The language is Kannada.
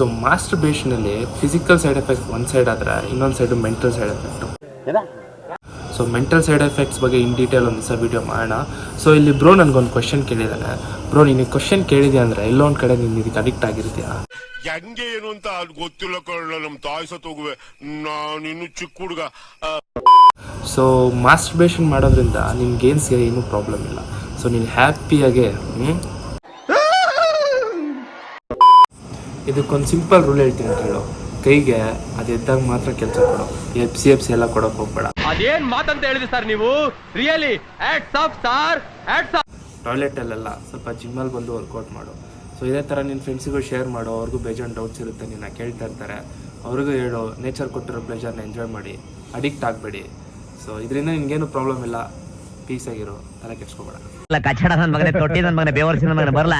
ಸೊ ಮಾಸ್ಟರ್ಬೇಷನಲ್ಲಿ ಫಿಸಿಕಲ್ ಸೈಡ್ ಎಫೆಕ್ಟ್ಸ್ ಒಂದು ಸೈಡ್ ಆದರೆ ಇನ್ನೊಂದು side mental side effect. So mental side effects ಬಗ್ಗೆ ಇನ್ ಡೀಟೇಲ್ ಒಂದು ದಿವಸ ವೀಡಿಯೋ ಮಾಡೋಣ. ಸೊ ಇಲ್ಲಿ ಬ್ರೋ ನನಗೊಂದು ಕ್ವಶನ್ ಕೇಳಿದ್ದಾನೆ. ಬ್ರೋ ನೀನು ಕ್ವಶನ್ ಕೇಳಿದ್ಯಾ ಅಂದರೆ ಎಲ್ಲೋ ಒಂದು ಕಡೆ ನೀನು ಇದಕ್ಕೆ ಅಡಿಕ್ಟ್ ಆಗಿರ್ತೀಯಾ? ಹೆಂಗೆ ಏನು ಅಂತ ಗೊತ್ತಿಲ್ಲ ಕಳ್ಳ, ನಮ್ಮ ತಾಯಿ ಸತ್ತೋಗುವೆ, ನಾನಿನ್ನು ಚಿಕ್ಕ ಹುಡುಗ. ಸೊ ಮಾಸ್ಟರ್ಬೇಷನ್ ಮಾಡೋದ್ರಿಂದ ನಿನ್ಗೇನು ಏನೂ ಪ್ರಾಬ್ಲಮ್ ಇಲ್ಲ. ಸೊ ನೀನು ಹ್ಯಾಪಿಯಾಗೆ ಇದಕ್ಕೊಂದು ಸಿಂಪಲ್ ರೂಲ್ ಹೇಳ್ತೀನಿ ಕೇಳು. ಕೈಗೆ ಅದು ಎದ್ದಾಗ ಮಾತ್ರ ಕೆಲಸ ಕೊಡು, ಎಫ್ ಸಿ ಎಲ್ಲ ಕೊಡೋಕೆ ಹೋಗ್ಬೇಡ. ಅದೇನ್ ಮಾತಂತ ಹೇಳಿದ್ರಿ ಸರ್ ನೀವು? Really hats off sir, hats off. ಟಾಯ್ಲೆಟಲ್ಲೆಲ್ಲ ಸ್ವಲ್ಪ ಜಿಮ್ಮಲ್ಲಿ ಬಂದು ವರ್ಕೌಟ್ ಮಾಡು. ಸೊ ಇದೇ ಥರ ನಿನ್ನ ಫ್ರೆಂಡ್ಸಿಗೂ ಶೇರ್ ಮಾಡು. ಅವ್ರಿಗೂ ಬೇಜಾನ್ ಡೌಟ್ಸ್ ಇರುತ್ತೆ, ನಿನ್ನ ಕೇಳ್ತಾ ಇರ್ತಾರೆ, ಅವ್ರಿಗೂ ಹೇಳು. ನೇಚರ್ ಕೊಟ್ಟಿರೋ ಪ್ಲೇಜರ್ನ ಎಂಜಾಯ್ ಮಾಡಿ, ಅಡಿಕ್ಟ್ ಆಗಬೇಡಿ. ಸೊ ಇದರಿಂದ ನಿನ್ಗೇನು ಪ್ರಾಬ್ಲಮ್ ಇಲ್ಲ, ಪೀಸಾಗಿರೋ, ತಲೆ ಕೆಡ್ಸ್ಕೊಬೇಡ. ಕಚ್ಚಡ ನನ್ನ ಮಗನೇ, ತೊಟ್ಟಿ ನನ್ನ ಮಗನೇ, ಬೇವರ್ಸಿ ನನ್ನ ಮಗನೇ ಬರಲ್ಲ.